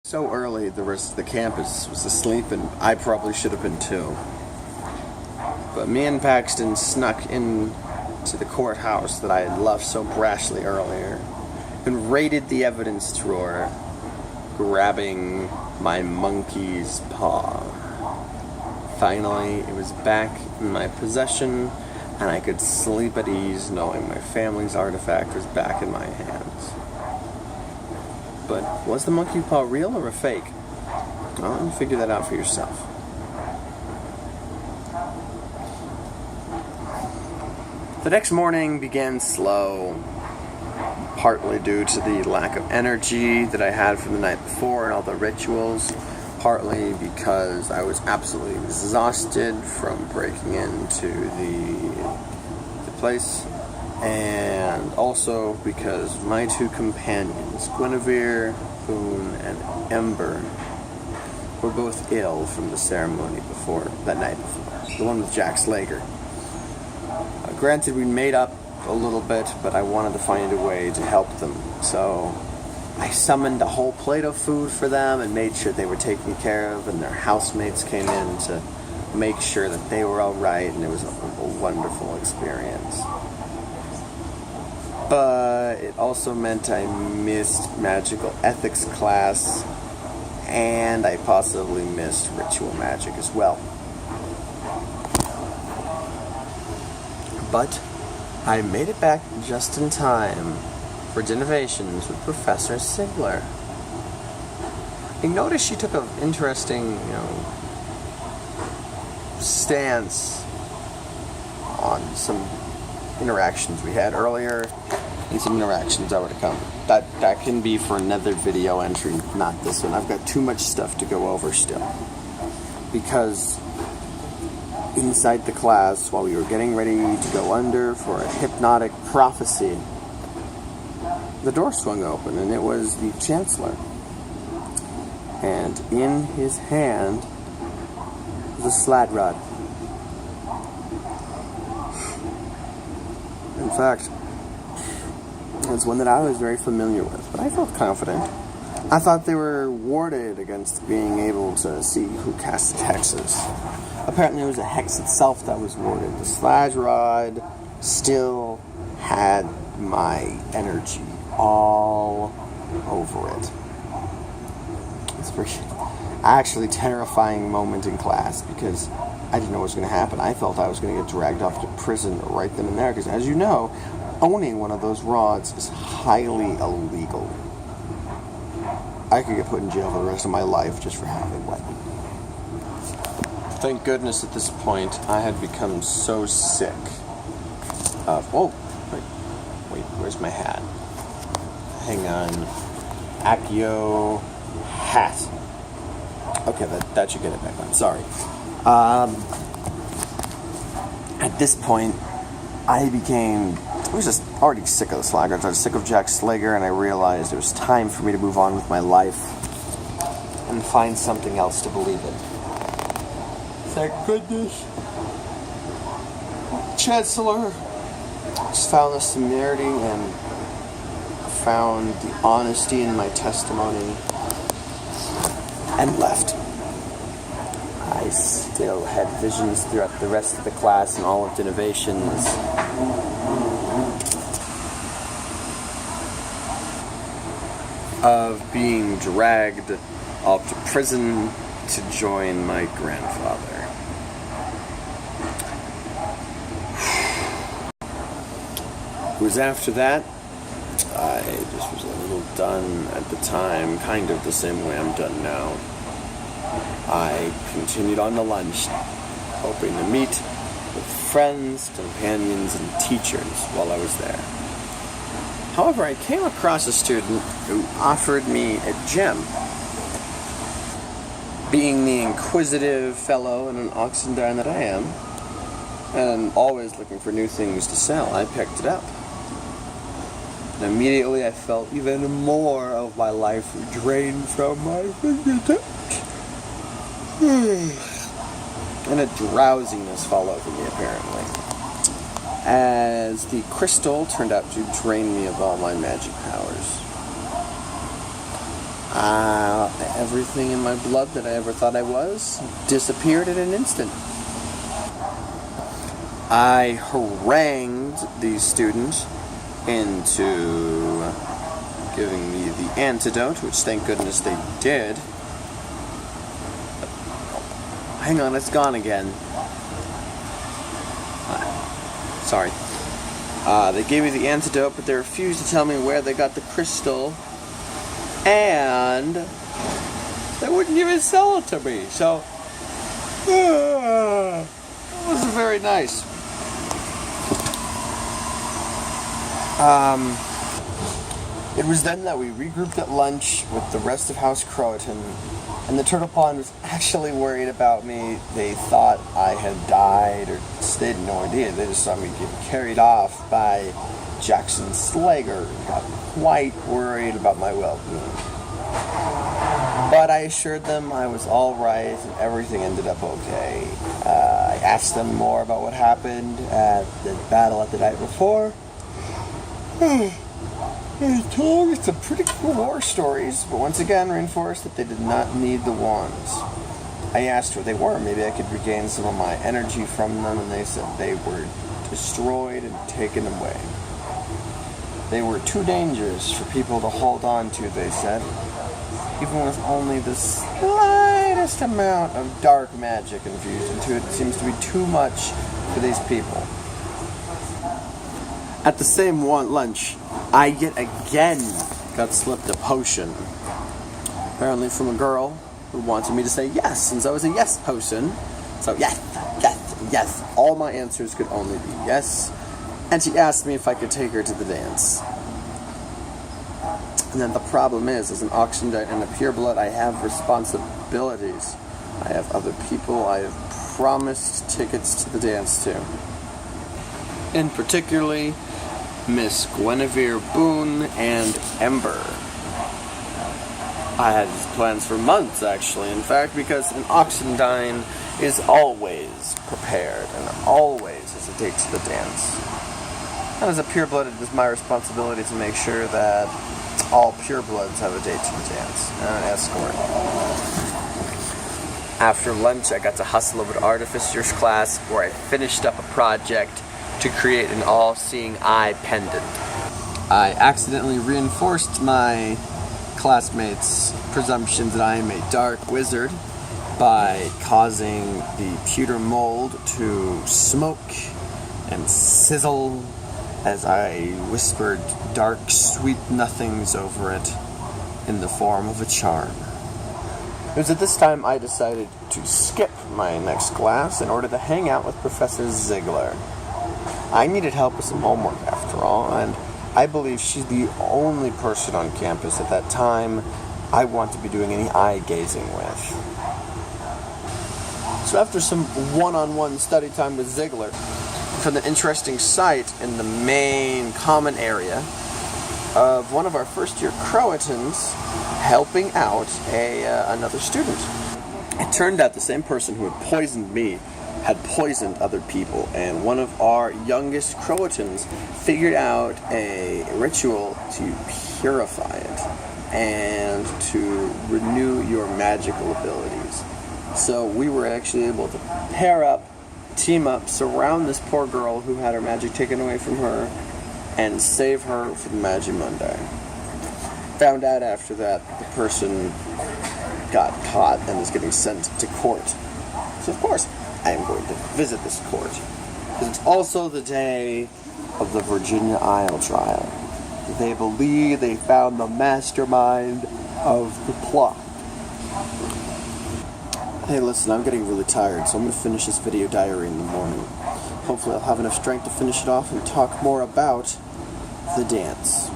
So early, the rest of the campus was asleep, and I probably should have been too. But me and Paxton snuck into the courthouse that I had left so brashly earlier, and raided the evidence drawer, grabbing my monkey's paw. Finally, it was back in my possession, and I could sleep at ease knowing my family's artifact was back in my hands. But was the monkey paw real or a fake? Well, you figure that out for yourself. The next morning began slow, partly due to the lack of energy that I had from the night before and all the rituals, partly because I was absolutely exhausted from breaking into the place, and also because my two companions, Guinevere, Boone, and Ember, were both ill from the ceremony that night before, the one with Jack Slager. Granted, we made up a little bit, but I wanted to find a way to help them, so I summoned a whole plate of food for them and made sure they were taken care of, and their housemates came in to make sure that they were all right, and it was a wonderful experience. But it also meant I missed magical ethics class, and I possibly missed ritual magic as well. But I made it back just in time for Denovations with Professor Sigler. I noticed she took an interesting, stance on some interactions we had earlier, and some interactions that were to come. That can be for another video entry, not this one. I've got too much stuff to go over still. Because inside the class, while we were getting ready to go under for a hypnotic prophecy, the door swung open, and it was the Chancellor. And in his hand was a slat rod. In fact, it's one that I was very familiar with, but I felt confident. I thought they were warded against being able to see who casted hexes. Apparently it was a hex itself that was warded. The slat rod still had my energy all over it. It's a pretty actually terrifying moment in class, because I didn't know what was going to happen. I felt I was going to get dragged off to prison right then and there, because as you know, owning one of those rods is highly illegal. I could get put in jail for the rest of my life just for having one. Thank goodness at this point I had become so sick of... Whoa! Wait, where's my hat? Hang on. Accio hat. Okay, that should get it back on. Sorry. At this point, I was just already sick of the Slaggards. I was sick of Jack Slager, and I realized it was time for me to move on with my life and find something else to believe in. Thank goodness. Chancellor just found the similarity and found the honesty in my testimony and left. I still had visions throughout the rest of the class and all of the innovations. Of being dragged off to prison to join my grandfather. It was after that, I just was a little done at the time, kind of the same way I'm done now. I continued on to lunch, hoping to meet with friends, companions, and teachers while I was there. However, I came across a student who offered me a gem. Being the inquisitive fellow and an Oxendarn that I am, and always looking for new things to sell, I picked it up. And immediately I felt even more of my life drained from my fingertips. And a drowsiness fell over me, apparently, as the crystal turned out to drain me of all my magic powers. everything in my blood that I ever thought I was disappeared in an instant. I harangued these students into giving me the antidote, which thank goodness they did. Hang on, it's gone again. Sorry. They gave me the antidote, but they refused to tell me where they got the crystal, and they wouldn't even sell it to me. So, it wasn't very nice. It was then that we regrouped at lunch with the rest of House Croatan, and the Turtle Pond was actually worried about me. They thought I had died, or they had no idea. They just saw me get carried off by Jackson Slager and got quite worried about my well-being. But I assured them I was all right and everything ended up okay. I asked them more about what happened at the battle at the night before. They told me some pretty cool war stories, but once again reinforced that they did not need the wands. I asked where they were. Maybe I could regain some of my energy from them, and they said they were destroyed and taken away. They were too dangerous for people to hold on to, they said. Even with only the slightest amount of dark magic infused into it, it seems to be too much for these people. At the same lunch, I yet again got slipped a potion. Apparently from a girl who wanted me to say yes, since I was a yes person. So yes, yes, yes. All my answers could only be yes. And she asked me if I could take her to the dance. And then the problem is, as an Oxendite and a pureblood, I have responsibilities. I have other people I have promised tickets to the dance to. And particularly Miss Guinevere Boone and Ember. I had these plans for months, actually, in fact, because an Oxendine is always prepared and always has a date to the dance. And as a pureblood, it is my responsibility to make sure that all purebloods have a date to the dance and an escort. After lunch, I got to hustle over to Artificer's class, where I finished up a project to create an all-seeing eye pendant. I accidentally reinforced my classmates' presumption that I am a dark wizard by causing the pewter mold to smoke and sizzle as I whispered dark, sweet nothings over it in the form of a charm. It was at this time I decided to skip my next class in order to hang out with Professor Ziegler. I needed help with some homework, after all, and I believe she's the only person on campus at that time I want to be doing any eye-gazing with. So after some one-on-one study time with Ziegler, I found an interesting sight in the main common area of one of our first-year Croatans helping out another student. It turned out the same person who had poisoned me had poisoned other people, and one of our youngest Croatans figured out a ritual to purify it and to renew your magical abilities. So we were actually able to pair up, team up, surround this poor girl who had her magic taken away from her, and save her from Magimundi. Found out after that the person got caught and was getting sent to court. So of course, I am going to visit this court, because it's also the day of the Virginia Isle trial. They believe they found the mastermind of the plot. Hey, listen, I'm getting really tired, so I'm going to finish this video diary in the morning. Hopefully I'll have enough strength to finish it off and talk more about the dance.